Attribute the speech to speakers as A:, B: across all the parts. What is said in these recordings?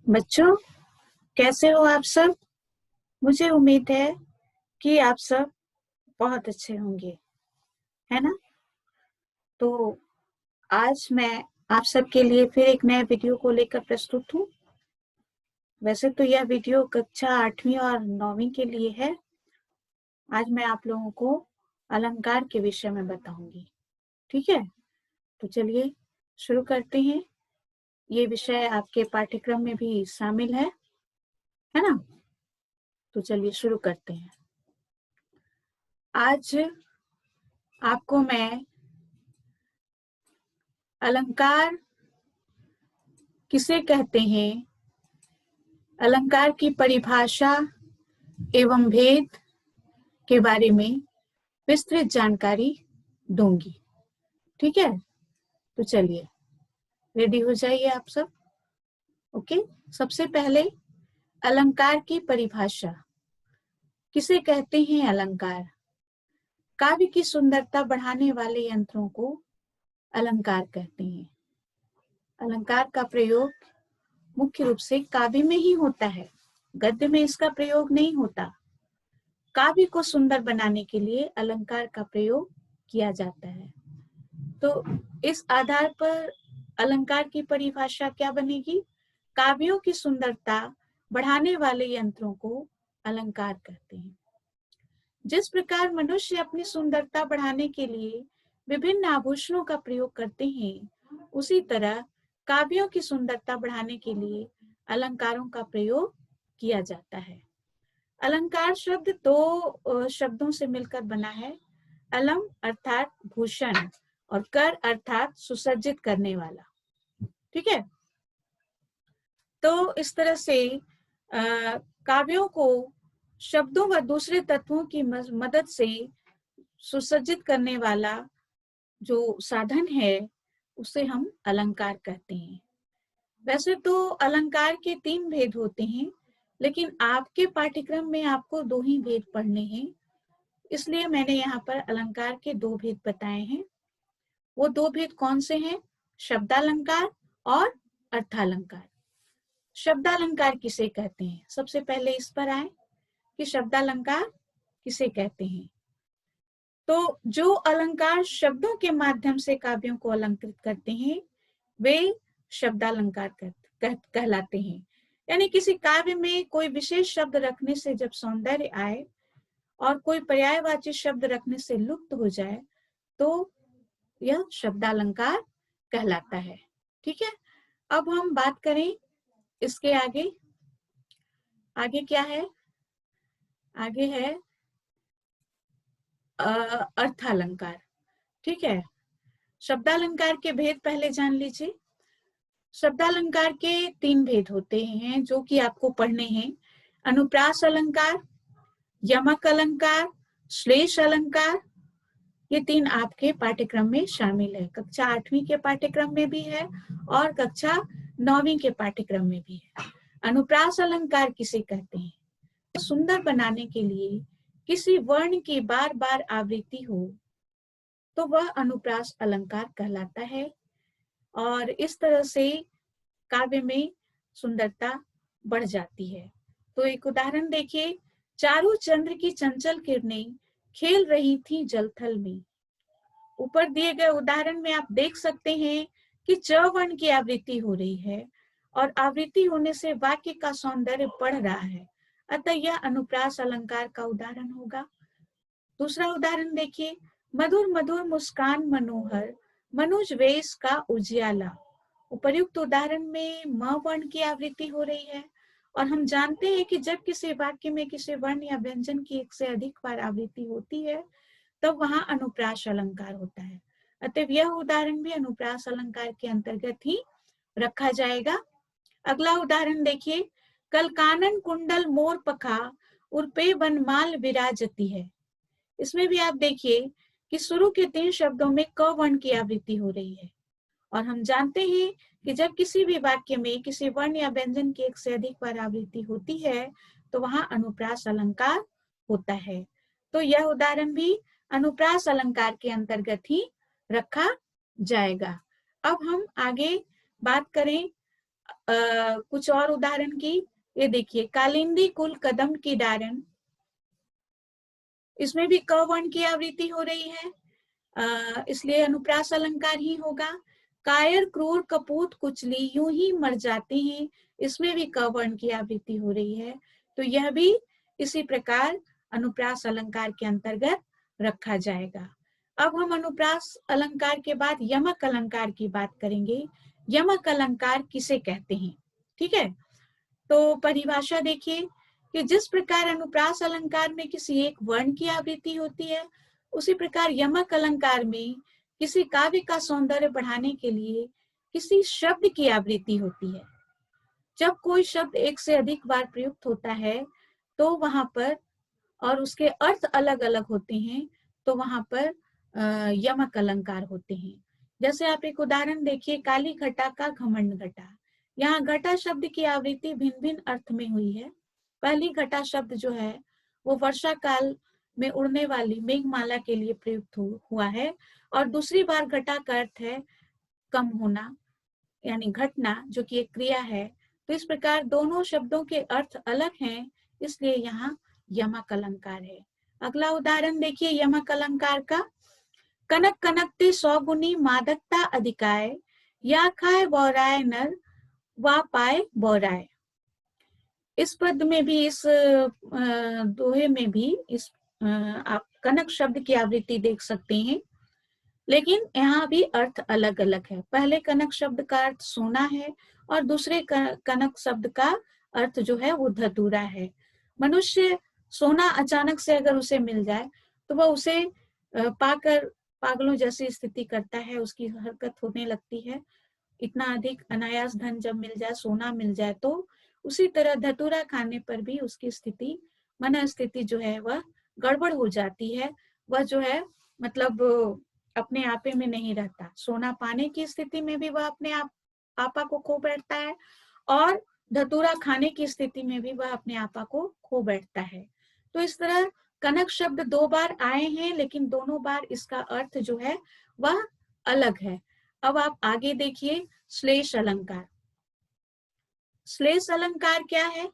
A: बच्चों, कैसे हो आप सब। मुझे उम्मीद है कि आप सब बहुत अच्छे होंगे, है ना। तो आज मैं आप सबके लिए फिर एक नए वीडियो को लेकर प्रस्तुत हूँ। वैसे तो यह वीडियो कक्षा 8वीं और 9वीं के लिए है। आज मैं आप लोगों को अलंकार के विषय में बताऊंगी। ठीक है, तो चलिए शुरू करते हैं। ये विषय आपके पाठ्यक्रम में भी शामिल है ना। तो चलिए शुरू करते हैं। आज आपको मैं अलंकार किसे कहते हैं, अलंकार की परिभाषा एवं भेद के बारे में विस्तृत जानकारी दूंगी। ठीक है, तो चलिए रेडी हो जाइए आप सब। ओके, सबसे पहले अलंकार की परिभाषा। किसे कहते हैं अलंकार? काव्य की सुंदरता बढ़ाने वाले यंत्रों को अलंकार कहते हैं। अलंकार का प्रयोग मुख्य रूप से काव्य में ही होता है, गद्य में इसका प्रयोग नहीं होता। काव्य को सुंदर बनाने के लिए अलंकार का प्रयोग किया जाता है। तो इस आधार पर अलंकार की परिभाषा क्या बनेगी? काव्यों की सुंदरता बढ़ाने वाले यंत्रों को अलंकार कहते हैं। जिस प्रकार मनुष्य अपनी सुंदरता बढ़ाने के लिए विभिन्न आभूषणों का प्रयोग करते हैं, उसी तरह काव्यों की सुंदरता बढ़ाने के लिए अलंकारों का प्रयोग किया जाता है। अलंकार शब्द दो शब्दों से मिलकर बना है। अलम अर्थात भूषण और कर अर्थात सुसज्जित करने वाला। ठीक है, तो इस तरह से काव्यों को शब्दों व दूसरे तत्वों की मदद से सुसज्जित करने वाला जो साधन है उसे हम अलंकार कहते हैं। वैसे तो अलंकार के 3 भेद होते हैं, लेकिन आपके पाठ्यक्रम में आपको 2 ही भेद पढ़ने हैं, इसलिए मैंने यहाँ पर अलंकार के 2 भेद बताए हैं। वो 2 भेद कौन से हैं? शब्दालंकार और अर्थालंकार। शब्दालंकार किसे कहते हैं? सबसे पहले इस पर आए कि शब्दालंकार किसे कहते हैं। तो जो अलंकार शब्दों के माध्यम से काव्यों को अलंकृत करते हैं वे शब्दालंकार कहलाते हैं। यानी किसी काव्य में कोई विशेष शब्द रखने से जब सौंदर्य आए और कोई पर्यायवाची शब्द रखने से लुप्त हो जाए तो यह शब्दालंकार कहलाता है। ठीक है, अब हम बात करें इसके आगे। आगे क्या है? आगे है अर्थालंकार। ठीक है, शब्दालंकार के भेद पहले जान लीजिए। शब्दालंकार के 3 भेद होते हैं जो कि आपको पढ़ने हैं। अनुप्रास अलंकार, यमक अलंकार, श्लेष अलंकार। ये 3 आपके पाठ्यक्रम में शामिल है। कक्षा 8वीं के पाठ्यक्रम में भी है और कक्षा 9वीं के पाठ्यक्रम में भी है। अनुप्रास अलंकार किसे कहते हैं? सुंदर बनाने के लिए किसी वर्ण की बार बार आवृत्ति हो तो वह अनुप्रास अलंकार कहलाता है। और इस तरह से काव्य में सुंदरता बढ़ जाती है। तो एक उदाहरण देखिए। चारों चंद्र की चंचल किरणें खेल रही थी जलथल में। ऊपर दिए गए उदाहरण में आप देख सकते हैं कि च वर्ण की आवृत्ति हो रही है और आवृत्ति होने से वाक्य का सौंदर्य बढ़ रहा है, अतः यह अनुप्रास अलंकार का उदाहरण होगा। दूसरा उदाहरण देखिए। मधुर मधुर मुस्कान मनोहर, मनुज वेश का उजियाला। उपर्युक्त उदाहरण में म वर्ण की आवृत्ति हो रही है और हम जानते हैं कि जब किसी वाक्य में किसी वर्ण या व्यंजन की एक से अधिक बार आवृत्ति होती है तब वहां अनुप्रास अलंकार होता है। अतः यह उदाहरण भी अनुप्रास अलंकार के अंतर्गत ही रखा जाएगा। अगला उदाहरण देखिए। कल कानन कुंडल मोर पखा, उर्पे बनमाल विराजती है। इसमें भी आप देखिए कि शुरू के 3 शब्दों में क वर्ण की आवृत्ति हो रही है और हम जानते हैं कि जब किसी भी वाक्य में किसी वर्ण या व्यंजन की एक से अधिक बार आवृत्ति होती है तो वहां अनुप्रास अलंकार होता है। तो यह उदाहरण भी अनुप्रास अलंकार के अंतर्गत ही रखा जाएगा। अब हम आगे बात करें कुछ और उदाहरण की, ये देखिए, कालिंदी कुल कदम की डारन, इसमें भी क वर्ण की आवृत्ति हो रही है, इसलिए अनुप्रास अलंकार ही होगा। कायर क्रूर कपूत कुचली यूं ही मर जाते हैं, इसमें भी क वर्ण की आवृत्ति हो रही है, तो यह भी इसी प्रकार अनुप्रास अलंकार के अंतर्गत रखा जाएगा। अब हम अनुप्रास अलंकार के बाद यमक अलंकार की बात करेंगे। यमक अलंकार किसे कहते हैं? ठीक है, तो परिभाषा देखिए कि जिस प्रकार अनुप्रास अलंकार में किसी एक वर्ण की आवृत्ति होती है, उसी प्रकार यमक अलंकार में किसी काव्य का सौंदर्य बढ़ाने के लिए किसी शब्द की आवृत्ति होती है। जब कोई शब्द एक से अधिक बार प्रयुक्त होता है तो वहां पर, और उसके अर्थ अलग अलग होते हैं, तो वहां पर यमक अलंकार होते हैं। जैसे आप एक उदाहरण देखिए, काली घटा का घमंड घटा। यहाँ घटा शब्द की आवृत्ति भिन्न भिन्न अर्थ में हुई है। पहली घटा शब्द जो है वो वर्षा काल में उड़ने वाली मेघमाला के लिए प्रयुक्त हुआ है, और दूसरी बार घटा का अर्थ है कम होना, यानी घटना, जो कि एक क्रिया है। तो इस प्रकार दोनों शब्दों के अर्थ अलग हैं, इसलिए यहाँ यमक अलंकार है। अगला उदाहरण देखिए यमक अलंकार का। कनक कनकते सौगुनी मादकता अधिकाय, या खाए बौराय नर वा पाए बौराय। इस पद में भी, इस दोहे में भी इस आप कनक शब्द की आवृत्ति देख सकते हैं, लेकिन यहाँ भी अर्थ अलग अलग है। पहले कनक शब्द का अर्थ सोना है, और दूसरे कनक शब्द का अर्थ जो है वो धतूरा है। मनुष्य सोना अचानक से अगर उसे मिल जाए तो वह उसे पाकर पागलों जैसी स्थिति करता है, उसकी हरकत होने लगती है। इतना अधिक अनायास धन जब मिल जाए, सोना मिल जाए, तो उसी तरह धतूरा खाने पर भी उसकी स्थिति, मन स्थिति जो है वह गड़बड़ हो जाती है। वह जो है मतलब अपने आपे में नहीं रहता। सोना पाने की स्थिति में भी वह अपने आपा को खो बैठता है, और धतूरा खाने की स्थिति में भी वह अपने आपा को खो बैठता है। तो इस तरह कनक शब्द 2 बार आए हैं, लेकिन दोनों बार इसका अर्थ जो है वह अलग है। अब आप आगे देखिए श्लेष अलंकार। श्लेष अलंकार क्या है?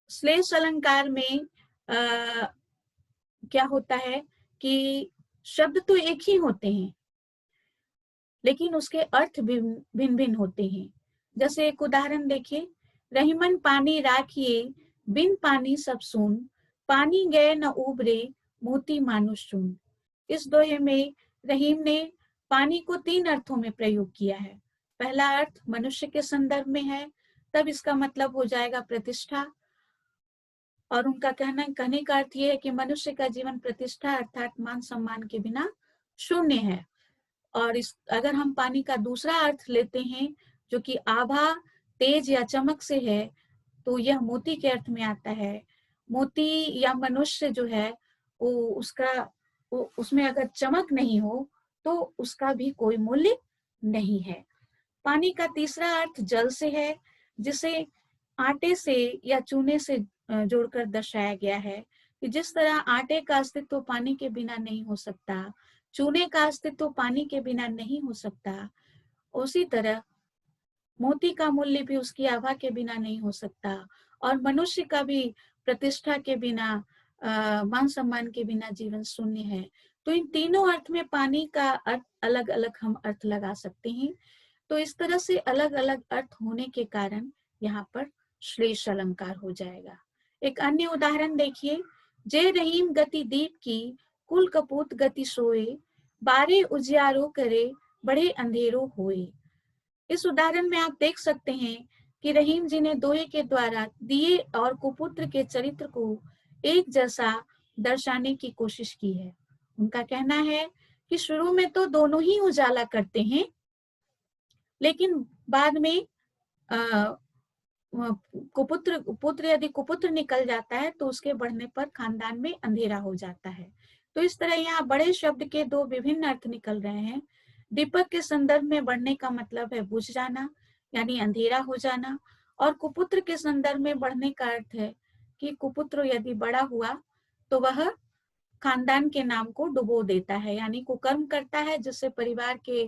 A: श्लेष अलंकार में क्या होता है कि शब्द तो एक ही होते हैं, लेकिन उसके अर्थ भिन्न भिन्न होते हैं। जैसे एक उदाहरण देखिए, रहीमन पानी राखिए बिन पानी सब सून, पानी गए न उबरे मोती मानुष चून। इस दोहे में रहीम ने पानी को 3 अर्थों में प्रयोग किया है। पहला अर्थ मनुष्य के संदर्भ में है, तब इसका मतलब हो जाएगा प्रतिष्ठा, और उनका कहने का अर्थ यह है कि मनुष्य का जीवन प्रतिष्ठा अर्थात मान सम्मान के बिना शून्य है। और अगर हम पानी का दूसरा अर्थ लेते हैं जो कि आभा, तेज या चमक से है, तो यह मोती के अर्थ में आता है। मोती या मनुष्य जो है उसमें अगर चमक नहीं हो तो उसका भी कोई मूल्य नहीं है। पानी का तीसरा अर्थ जल से है, जिसे आटे से या चूने से जोड़कर दर्शाया गया है कि जिस तरह आटे का अस्तित्व पानी के बिना नहीं हो सकता, चूने का अस्तित्व पानी के बिना नहीं हो सकता, उसी तरह मोती का मूल्य भी उसकी आभा के बिना नहीं हो सकता, और मनुष्य का भी प्रतिष्ठा के बिना, मान सम्मान के बिना जीवन शून्य है। तो इन तीनों अर्थ में पानी का अर्थ अलग अलग हम अर्थ लगा सकते हैं। तो इस तरह से अलग अलग अर्थ होने के कारण यहाँ पर श्लेष अलंकार हो जाएगा। एक अन्य उदाहरण देखिए, जय रहीम गति दीप की कुल कपूत गति सोए, बारे उजियारो करे बड़े अंधेरो होए। इस उदाहरण में आप देख सकते हैं कि रहीम जी ने दोहे के द्वारा दिए और कुपुत्र के चरित्र को एक जैसा दर्शाने की कोशिश की है। उनका कहना है कि शुरू में तो दोनों ही उजाला करते हैं, लेकिन बाद में पुत्र यदि कुपुत्र निकल जाता है तो उसके बढ़ने पर खानदान में अंधेरा हो जाता है। तो इस तरह यहाँ बड़े शब्द के 2 विभिन्न अर्थ निकल रहे हैं। दीपक के संदर्भ में बढ़ने का मतलब है बुझ जाना, यानी अंधेरा हो जाना, और कुपुत्र के संदर्भ में बढ़ने का अर्थ है कि कुपुत्र यदि बड़ा हुआ तो वह खानदान के नाम को डुबो देता है, यानी कुकर्म करता है, जिससे परिवार के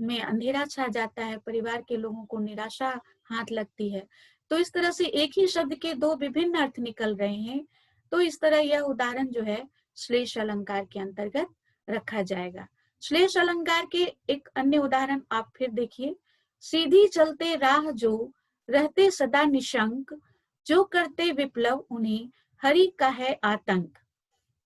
A: में अंधेरा छा जाता है, परिवार के लोगों को निराशा हाथ लगती है। तो इस तरह से एक ही शब्द के दो विभिन्न अर्थ निकल रहे हैं। तो इस तरह यह उदाहरण जो है श्लेष अलंकार के अंतर्गत रखा जाएगा। श्लेष अलंकार के एक अन्य उदाहरण आप फिर देखिए। सीधी चलते राह जो, रहते सदा निशंक, जो करते विप्लव उन्हें हरि का है आतंक।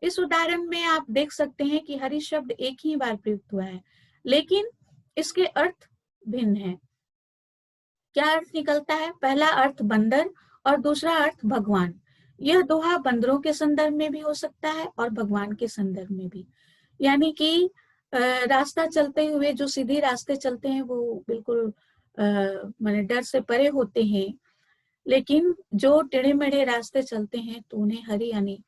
A: इस उदाहरण में आप देख सकते हैं कि हरि शब्द एक ही बार प्रयुक्त हुआ है, लेकिन इसके अर्थ भिन्न है। क्या अर्थ निकलता है? पहला अर्थ बंदर और दूसरा अर्थ भगवान। यह दोहा बंदरों के संदर्भ में भी हो सकता है और भगवान के संदर्भ में भी। यानी कि रास्ता चलते हुए जो सीधे रास्ते चलते हैं वो बिल्कुल माने डर से परे होते हैं, लेकिन जो टेढ़े मेढ़े रास्ते चलते हैं तो उन्हें हरि, यानी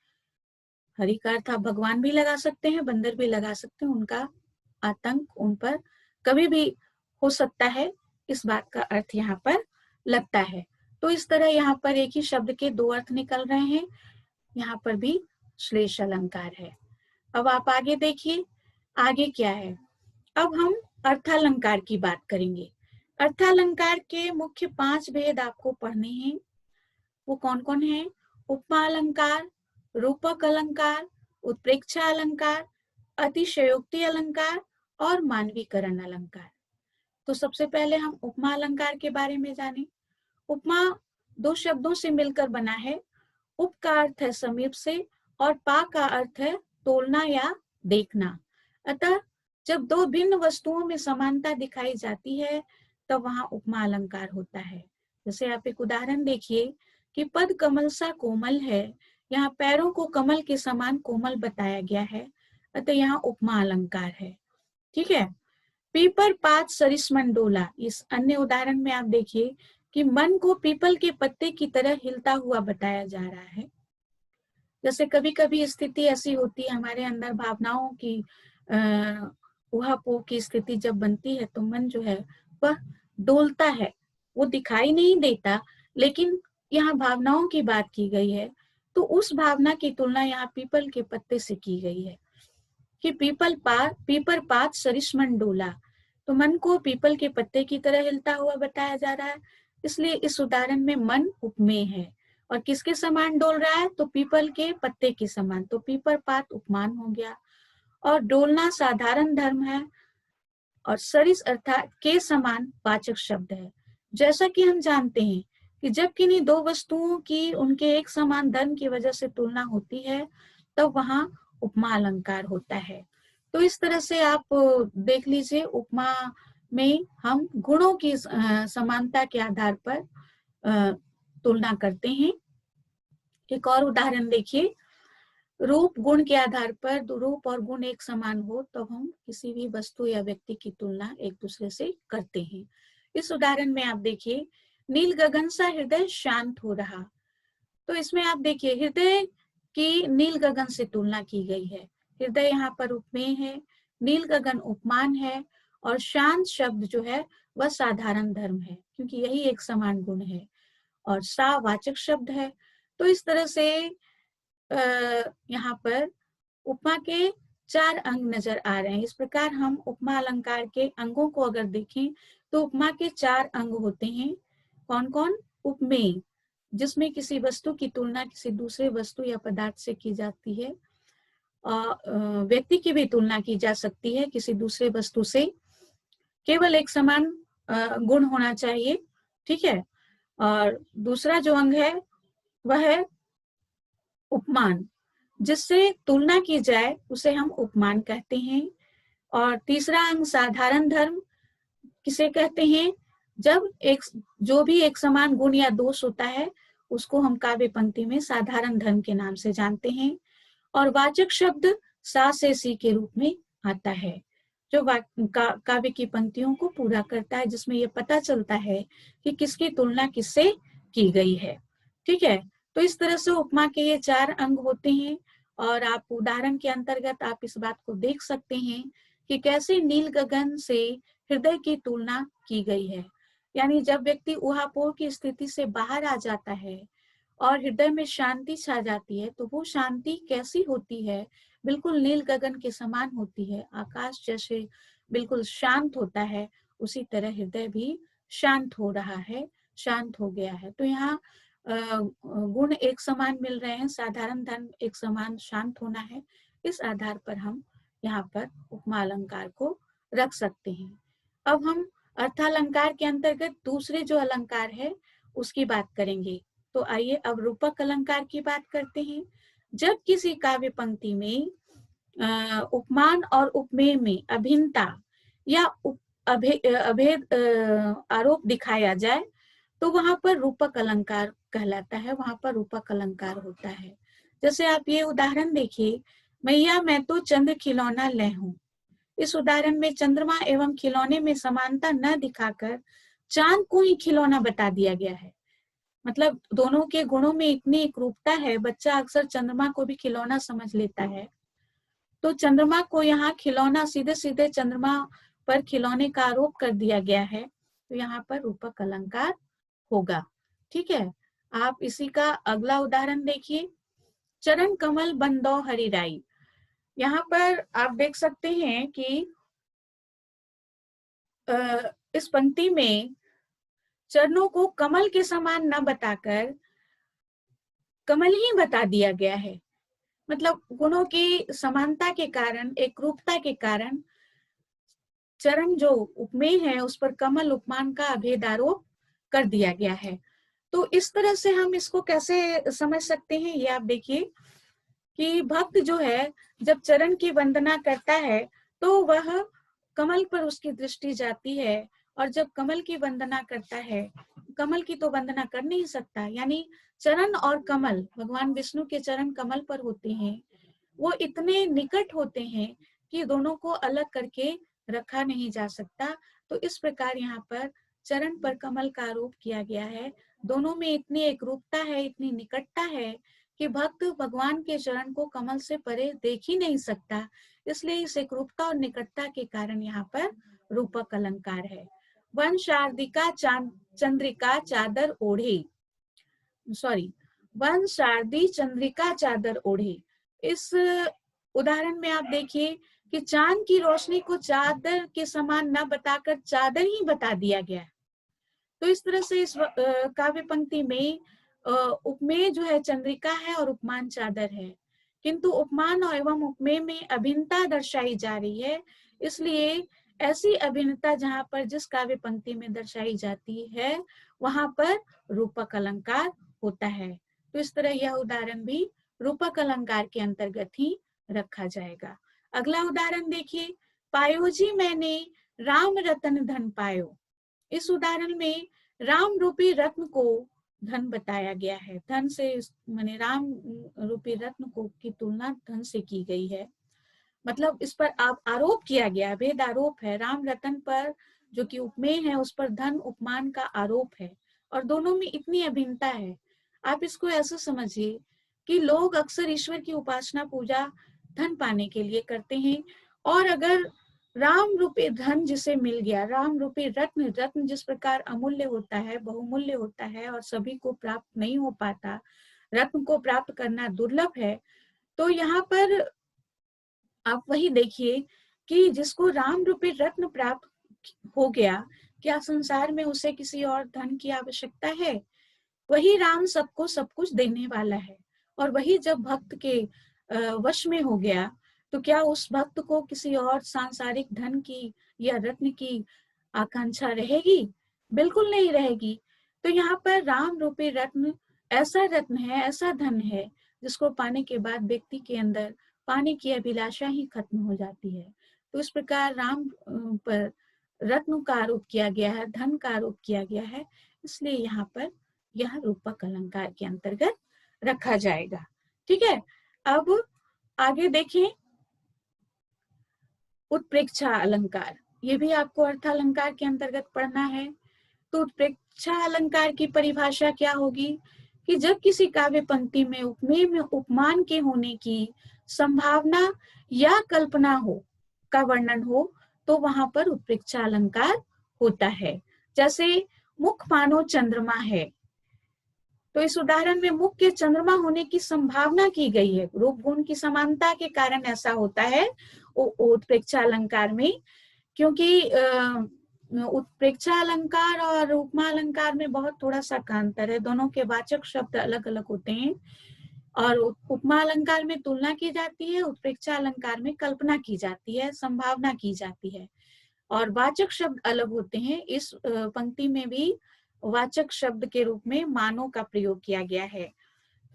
A: हरि का अर्थ आप भगवान भी लगा सकते हैं, बंदर भी लगा सकते हैं, उनका आतंक उन पर कभी भी हो सकता है, इस बात का अर्थ यहाँ पर लगता है। तो इस तरह यहाँ पर एक ही शब्द के दो अर्थ निकल रहे हैं, यहाँ पर भी श्लेष अलंकार है। अब आप आगे देखिए, आगे क्या है। अब हम अर्थालंकार की बात करेंगे। अर्थालंकार के मुख्य 5 भेद आपको पढ़ने हैं। वो कौन कौन है? उपमा अलंकार, रूपक अलंकार, उत्प्रेक्षा अलंकार, अतिशयोक्ति अलंकार और मानवीकरण अलंकार। तो सबसे पहले हम उपमा अलंकार के बारे में जानें। उपमा 2 शब्दों से मिलकर बना है। उप का अर्थ है समीप से और पा का अर्थ है तोलना या देखना। अतः जब दो भिन्न वस्तुओं में समानता दिखाई जाती है तब वहां उपमा अलंकार होता है। जैसे आप एक उदाहरण देखिए कि पद कमल सा कोमल है, यहाँ पैरों को कमल के समान कोमल बताया गया है, अतः यहाँ उपमा अलंकार है। ठीक है। पीपर पात सरिस मन डोला, इस अन्य उदाहरण में आप देखिए कि मन को पीपल के पत्ते की तरह हिलता हुआ बताया जा रहा है। जैसे कभी कभी स्थिति ऐसी होती है हमारे अंदर, भावनाओं की उहापोह की स्थिति जब बनती है तो मन जो है वह डोलता है। वो दिखाई नहीं देता, लेकिन यहाँ भावनाओं की बात की गई है, तो उस भावना की तुलना यहाँ पीपल के पत्ते से की गई है कि पीपर पात सरिस मन डोला, तो मन को पीपल के पत्ते की तरह हिलता हुआ बताया जा रहा है। इसलिए इस उदाहरण में मन उपमेय है और किसके समान डोल रहा है? तो पीपल के पत्ते के समान। तो पीपर पात उपमान हो गया और डोलना साधारण धर्म है और सरिस अर्थात के समान वाचक शब्द है। जैसा कि हम जानते हैं कि जब किन्हीं दो वस्तुओं की उनके एक समान धर्म की वजह से तुलना होती है तब वहां उपमा अलंकार होता है। तो इस तरह से आप देख लीजिए, उपमा में हम गुणों की समानता के आधार पर तुलना करते हैं। एक और उदाहरण देखिए, रूप गुण के आधार पर रूप और गुण एक समान हो तो हम किसी भी वस्तु या व्यक्ति की तुलना एक दूसरे से करते हैं। इस उदाहरण में आप देखिए, नील गगन सा हृदय शांत हो रहा, तो इसमें आप देखिए हृदय की नील गगन से तुलना की गई है। हृदय यहाँ पर उपमेय है, नील गगन उपमान है और शांत शब्द जो है वह साधारण धर्म है, क्योंकि यही एक समान गुण है और सा वाचक शब्द है। तो इस तरह से यहाँ पर उपमा के 4 अंग नजर आ रहे हैं। इस प्रकार हम उपमा अलंकार के अंगों को अगर देखें तो उपमा के 4 अंग होते हैं। कौन कौन? उपमेय, जिसमें किसी वस्तु की तुलना किसी दूसरे वस्तु या पदार्थ से की जाती है। व्यक्ति की भी तुलना की जा सकती है किसी दूसरे वस्तु से, केवल एक समान गुण होना चाहिए। ठीक है। और दूसरा जो अंग है वह है उपमान, जिससे तुलना की जाए उसे हम उपमान कहते हैं। और तीसरा अंग साधारण धर्म किसे कहते हैं? जब जो भी एक समान गुण या दोष होता है उसको हम काव्य पंक्ति में साधारण धर्म के नाम से जानते हैं। और वाचक शब्द सा से सी के रूप में आता है, जो काव्य की पंक्तियों को पूरा करता है, जिसमें यह पता चलता है कि किसकी तुलना किससे की गई है। ठीक है। तो इस तरह से उपमा के ये 4 अंग होते हैं और आप उदाहरण के अंतर्गत आप इस बात को देख सकते हैं कि कैसे नील गगन से हृदय की तुलना की गई है। यानी जब व्यक्ति ऊहापोह की स्थिति से बाहर आ जाता है और हृदय में शांति छा जाती है तो वो शांति कैसी होती है? बिल्कुल नील गगन के समान होती है, आकाश जैसे बिल्कुल शांत होता है, उसी तरह हृदय भी शांत हो रहा है, शांत हो गया है। तो यहाँ गुण एक समान मिल रहे हैं, साधारण धर्म एक समान शांत होना है। इस आधार पर हम यहाँ पर उपमा अलंकार को रख सकते हैं। अब हम अर्थालंकार के अंतर्गत दूसरे जो अलंकार है उसकी बात करेंगे। तो आइए अब रूपक अलंकार की बात करते हैं। जब किसी काव्य पंक्ति में उपमान और उपमेय में अभिन्नता या अभेद आरोप दिखाया जाए तो वहां पर रूपक अलंकार कहलाता है, वहां पर रूपक अलंकार होता है। जैसे आप ये उदाहरण देखिए, मैया मैं तो चंद्र खिलौना ले हूं। इस उदाहरण में चंद्रमा एवं खिलौने में समानता न दिखाकर चांद को ही खिलौना बता दिया गया है। मतलब दोनों के गुणों में इतनी एकरूपता है, बच्चा अक्सर चंद्रमा को भी खिलौना समझ लेता है। तो चंद्रमा को यहाँ खिलौना, सीधे सीधे चंद्रमा पर खिलौने का आरोप कर दिया गया है, तो यहाँ पर रूपक अलंकार होगा। ठीक है, आप इसी का अगला उदाहरण देखिए, चरण कमल बंदो हरिराई। यहाँ पर आप देख सकते हैं कि इस पंक्ति में चरणों को कमल के समान न बताकर कमल ही बता दिया गया है। मतलब गुणों की समानता के कारण, एकरूपता के कारण चरण जो उपमेय है उस पर कमल उपमान का अभेद आरोप कर दिया गया है। तो इस तरह से हम इसको कैसे समझ सकते हैं, ये आप देखिए कि भक्त जो है जब चरण की वंदना करता है तो वह कमल पर उसकी दृष्टि जाती है, और जब कमल की वंदना करता है, कमल की तो वंदना कर नहीं सकता, यानी चरण और कमल, भगवान विष्णु के चरण कमल पर होते हैं, वो इतने निकट होते हैं कि दोनों को अलग करके रखा नहीं जा सकता। तो इस प्रकार यहाँ पर चरण पर कमल का आरोप किया गया है। दोनों में इतनी एकरूपता है, इतनी निकटता है कि भक्त भगवान के चरण को कमल से परे देख ही नहीं सकता। इसलिए इस एकरूपता और निकटता के कारण यहाँ पर रूपक अलंकार है। वन शारदिका चंद्रिका चादर ओढ़े, सॉरी, वन शारदी चंद्रिका चादर ओढ़े। इस उदाहरण में आप देखिए कि चांद की रोशनी को चादर के समान न बताकर चादर ही बता दिया गया है। तो इस तरह से इस काव्य पंक्ति में उपमेय जो है चंद्रिका है और उपमान चादर है, किंतु उपमान एवं उपमेय में अभिन्नता दर्शाई जा रही है। इसलिए ऐसी अभिन्नता जहां पर जिस काव्य पंक्ति में दर्शाई जाती है वहां पर रूपक अलंकार होता है। तो इस तरह यह उदाहरण भी रूपक अलंकार के अंतर्गत ही रखा जाएगा। अगला उदाहरण देखिए, पायो जी मैंने राम रतन धन पायो। इस उदाहरण में राम रूपी रत्न को धन बताया गया है। धन से माने राम रूपी रत्न को की तुलना धन से की गई है। मतलब इस पर आप आरोप किया गया, भेद आरोप है। राम रतन पर जो कि उपमेय है उस पर धन उपमान का आरोप है, और दोनों में इतनी अभिन्नता है। आप इसको ऐसा समझिए कि लोग अक्सर ईश्वर की उपासना पूजा धन पाने के लिए करते हैं, और अगर राम रूपी धन जिसे मिल गया, राम रूपी रत्न, रत्न जिस प्रकार अमूल्य होता है, बहुमूल्य होता है और सभी को प्राप्त नहीं हो पाता, रत्न को प्राप्त करना दुर्लभ है। तो यहाँ पर आप वही देखिए कि जिसको राम रूपी रत्न प्राप्त हो गया, क्या संसार में उसे किसी और धन की आवश्यकता है? वही राम सबको सब कुछ देने वाला है, और वही जब भक्त के वश में हो गया तो क्या उस भक्त को किसी और सांसारिक धन की या रत्न की आकांक्षा रहेगी? बिल्कुल नहीं रहेगी। तो यहाँ पर राम रूपी रत्न ऐसा रत्न है, ऐसा धन है जिसको पाने के बाद व्यक्ति के अंदर पाने की अभिलाषा ही खत्म हो जाती है। तो इस प्रकार राम पर रत्न का आरोप किया गया है, धन का आरोप किया गया है, इसलिए यहाँ पर यह रूपक अलंकार के अंतर्गत रखा जाएगा। ठीक है, अब आगे देखें उत्प्रेक्षा अलंकार। ये भी आपको अर्थालंकार के अंतर्गत पढ़ना है। तो उत्प्रेक्षा अलंकार की परिभाषा क्या होगी कि जब किसी काव्य पंक्ति में उपमेय में उपमान के होने की संभावना या कल्पना हो का वर्णन हो तो वहां पर उत्प्रेक्षा अलंकार होता है। जैसे मुख मानो चंद्रमा है, तो इस उदाहरण में मुख के चंद्रमा होने की संभावना की गई है। रूप गुण की समानता के कारण ऐसा होता है उत्प्रेक्षा अलंकार में क्योंकि उत्प्रेक्षा अलंकार और उपमा अलंकार में बहुत थोड़ा सा का अंतर है, दोनों के वाचक शब्द अलग अलग होते हैं। और उपमा अलंकार में तुलना की जाती है, उत्प्रेक्षा अलंकार में कल्पना की जाती है, संभावना की जाती है, और वाचक शब्द अलग होते हैं। इस पंक्ति में भी वाचक शब्द के रूप में मानो का प्रयोग किया गया है।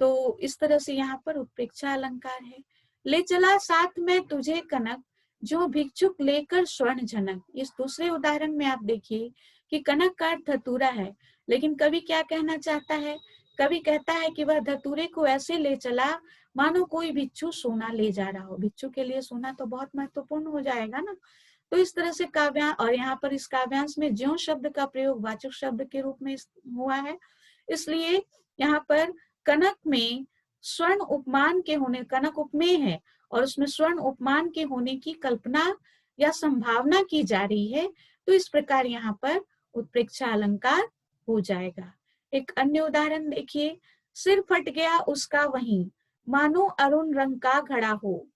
A: तो इस तरह से यहाँ पर उत्प्रेक्षा अलंकार है। ले चला साथ में तुझे कनक, जो भिक्षुक लेकर स्वर्ण झनक। इस दूसरे उदाहरण में आप देखिए कि कनक का अर्थ धतूरा है, लेकिन कवि क्या कहना चाहता है? कवि कहता है कि वह धतूरे को ऐसे ले चला मानो कोई भिक्षु सोना ले जा रहा हो। भिक्षु के लिए सोना तो बहुत महत्वपूर्ण हो जाएगा ना। तो इस तरह से काव्यांश, और यहाँ पर इस काव्यांश में ज्यों शब्द का प्रयोग वाचक शब्द के रूप में हुआ है, इसलिए यहाँ पर कनक में स्वर्ण उपमान के होने, कनक उपमेय है और उसमें स्वर्ण उपमान के होने की कल्पना या संभावना की जा रही है, तो इस प्रकार यहाँ पर उत्प्रेक्षा अलंकार हो जाएगा। एक अन्य उदाहरण देखिए, सिर फट गया उसका वहीं, मानो अरुण रंग का घड़ा हो।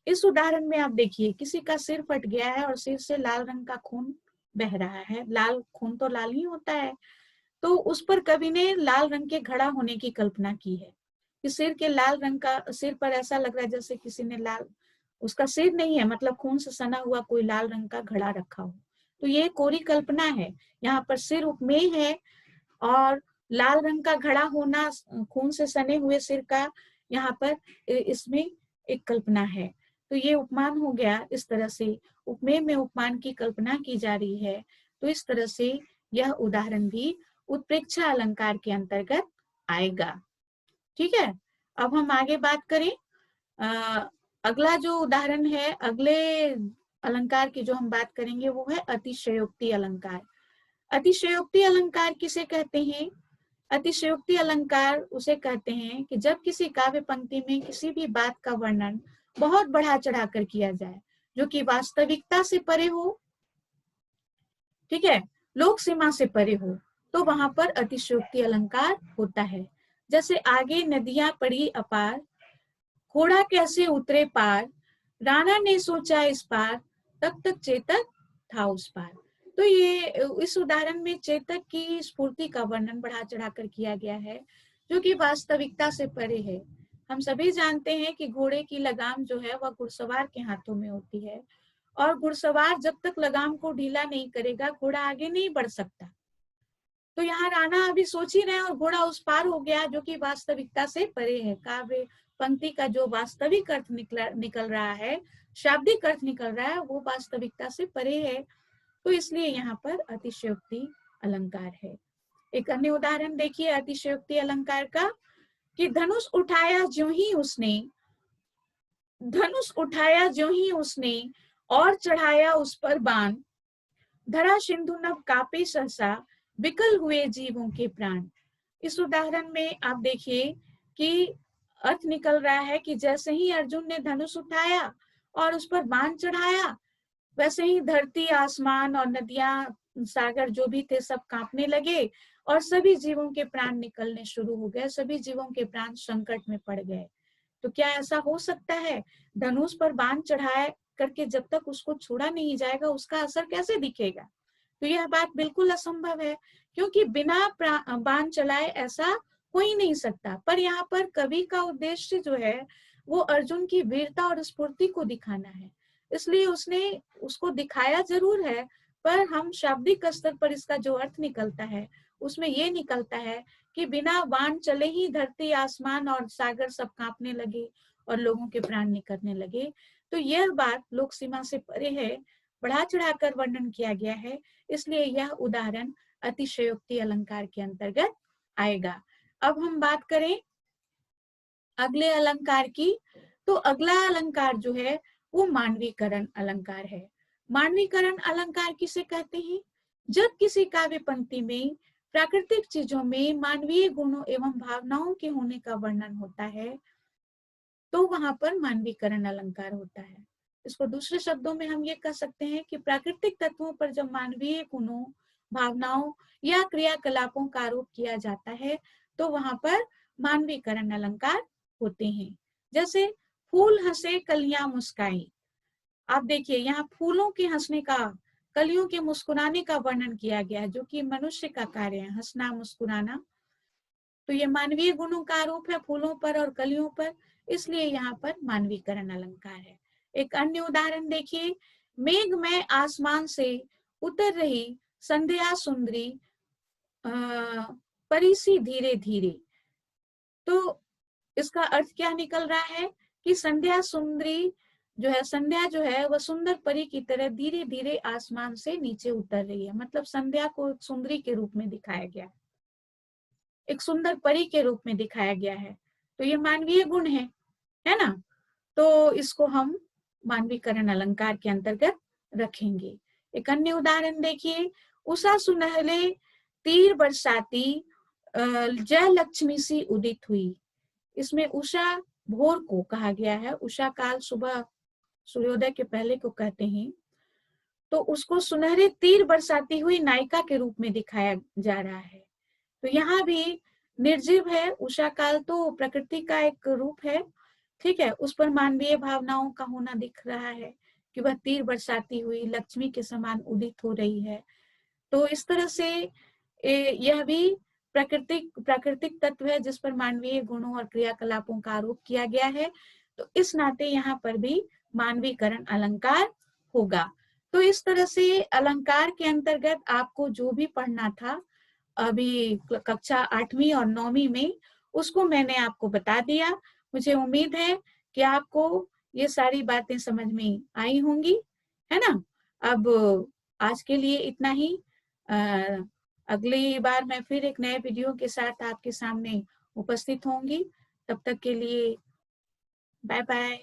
A: इस उदाहरण में आप देखिए, किसी का सिर फट गया है और सिर से लाल रंग का खून बह रहा है। लाल खून तो लाल ही होता है, तो उस पर कवि ने लाल रंग के घड़ा होने की कल्पना की है कि सिर के लाल रंग का, सिर पर ऐसा लग रहा है जैसे किसी ने लाल, उसका सिर नहीं है, मतलब खून से सना हुआ कोई लाल रंग का घड़ा रखा हो। तो ये कोरी कल्पना है। यहाँ पर सिर उपमेय है और लाल रंग का घड़ा होना, खून से सने हुए सिर का, यहाँ पर इसमें एक कल्पना है। तो ये उपमान हो गया। इस तरह से उपमेय में उपमान की कल्पना की जा रही है, तो इस तरह से यह उदाहरण भी उत्प्रेक्षा अलंकार के अंतर्गत आएगा। ठीक है, अब हम आगे बात करें। अगला जो उदाहरण है, अगले अलंकार की जो हम बात करेंगे वो है अतिशयोक्ति अलंकार। अतिशयोक्ति अलंकार किसे कहते हैं? अतिशयोक्ति अलंकार उसे कहते हैं कि जब किसी काव्य पंक्ति में किसी भी बात का वर्णन बहुत बढ़ा चढ़ाकर किया जाए, जो कि वास्तविकता से परे हो, ठीक है, लोक सीमा से परे हो, तो वहां पर अतिशयोक्ति अलंकार होता है। जैसे आगे नदियां पड़ी अपार, घोड़ा कैसे उतरे पार, राणा ने सोचा इस पार, तब तक चेतक था उस पार। तो ये इस उदाहरण में चेतक की स्फूर्ति का वर्णन बढ़ा चढ़ाकर किया गया है, जो कि वास्तविकता से परे है। हम सभी जानते हैं कि घोड़े की लगाम जो है वह घुड़सवार के हाथों में होती है, और घुड़सवार जब तक लगाम को ढीला नहीं करेगा, घोड़ा आगे नहीं बढ़ सकता। तो यहाँ राणा अभी सोच ही रहे और घोड़ा उस पार हो गया, जो कि वास्तविकता से परे है। काव्य पंक्ति का जो वास्तविक अर्थ निकल रहा है, शाब्दिक अर्थ निकल रहा है, वो वास्तविकता से परे है। तो इसलिए यहाँ पर अतिशयोक्ति अलंकार है। एक अन्य उदाहरण देखिए अतिशयोक्ति अलंकार का, कि धनुष उठाया ज्यों ही उसने, धनुष उठाया ज्यों ही उसने, और चढ़ाया उस पर बाण, धरा सिंधु नभ कापे सहसा, विकल हुए जीवों के प्राण। इस उदाहरण में आप देखिए कि अर्थ निकल रहा है कि जैसे ही अर्जुन ने धनुष उठाया और उस पर बाण चढ़ाया, वैसे ही धरती, आसमान और नदियां, सागर जो भी थे, सब कांपने लगे और सभी जीवों के प्राण निकलने शुरू हो गए, सभी जीवों के प्राण संकट में पड़ गए। तो क्या ऐसा हो सकता है? धनुष पर बाण चढ़ाए करके जब तक उसको छोड़ा नहीं जाएगा, उसका असर कैसे दिखेगा? तो यह बात बिल्कुल असंभव है, क्योंकि बिना बाण चलाए ऐसा हो ही नहीं सकता। पर यहाँ पर कवि का उद्देश्य जो है वो अर्जुन की वीरता और स्फूर्ति को दिखाना है, इसलिए उसने उसको दिखाया जरूर है, पर हम शाब्दिक स्तर पर इसका जो अर्थ निकलता है उसमें ये निकलता है कि बिना बाण चले ही धरती, आसमान और सागर सब कांपने लगे और लोगों के प्राण निकलने लगे। तो यह बात लोक सीमा से परे है, बढ़ा चढ़ाकर वर्णन किया गया है, इसलिए यह उदाहरण अतिशयोक्ति अलंकार के अंतर्गत आएगा। अब हम बात करें अगले अलंकार की, तो अगला अलंकार जो है वो मानवीकरण अलंकार है। मानवीकरण अलंकार किसे कहते हैं? जब किसी काव्य पंक्ति में प्राकृतिक चीजों में मानवीय गुणों एवं भावनाओं के होने का वर्णन होता है, तो वहां पर मानवीकरण अलंकार होता है। इसको दूसरे शब्दों में हम ये कह सकते हैं कि प्राकृतिक तत्वों पर जब मानवीय गुणों, भावनाओं या क्रियाकलापों का आरोप किया जाता है, तो वहां पर मानवीकरण अलंकार होते हैं। जैसे फूल हंसे कलियां मुस्काई, आप देखिए यहाँ फूलों के हंसने का, कलियों के मुस्कुराने का वर्णन किया गया है, जो कि मनुष्य का कार्य है, हंसना मुस्कुराना। तो ये मानवीय गुणों का आरोप है फूलों पर और कलियों पर, इसलिए यहाँ पर मानवीकरण अलंकार है। एक अन्य उदाहरण देखिए, मेघ में आसमान से उतर रही संध्या सुंदरी परी सी धीरे धीरे। तो इसका अर्थ क्या निकल रहा है कि संध्या सुंदरी जो है, संध्या जो है वह सुंदर परी की तरह धीरे धीरे आसमान से नीचे उतर रही है। मतलब संध्या को सुंदरी के रूप में दिखाया गया, एक सुंदर परी के रूप में दिखाया गया है। तो ये मानवीय गुण है ना। तो इसको हम मानवीकरण अलंकार के अंतर्गत रखेंगे। एक अन्य उदाहरण देखिए, उषा सुनहले तीर बरसाती जय लक्ष्मी सी उदित हुई। इसमें उषा भोर को कहा गया है, उषा काल सुबह सूर्योदय के पहले को कहते हैं। तो उसको सुनहरे तीर बरसाती हुई नायिका के रूप में दिखाया जा रहा है। तो यहाँ भी निर्जीव है, उषा काल तो प्रकृति का एक रूप है, ठीक है, उस पर मानवीय भावनाओं का होना दिख रहा है कि वह तीर बरसाती हुई लक्ष्मी के समान उदित हो रही है। तो इस तरह से यह भी प्राकृतिक तत्व है जिस पर मानवीय गुणों और क्रियाकलापों का आरोप किया गया है। तो इस नाते यहाँ पर भी मानवीकरण अलंकार होगा। तो इस तरह से अलंकार के अंतर्गत आपको जो भी पढ़ना था अभी कक्षा 8वीं और 9वीं में, उसको मैंने आपको बता दिया। मुझे उम्मीद है कि आपको ये सारी बातें समझ में आई होंगी, है ना। अब आज के लिए इतना ही। अगली बार मैं फिर एक नए वीडियो के साथ आपके सामने उपस्थित होंगी। तब तक के लिए बाय बाय।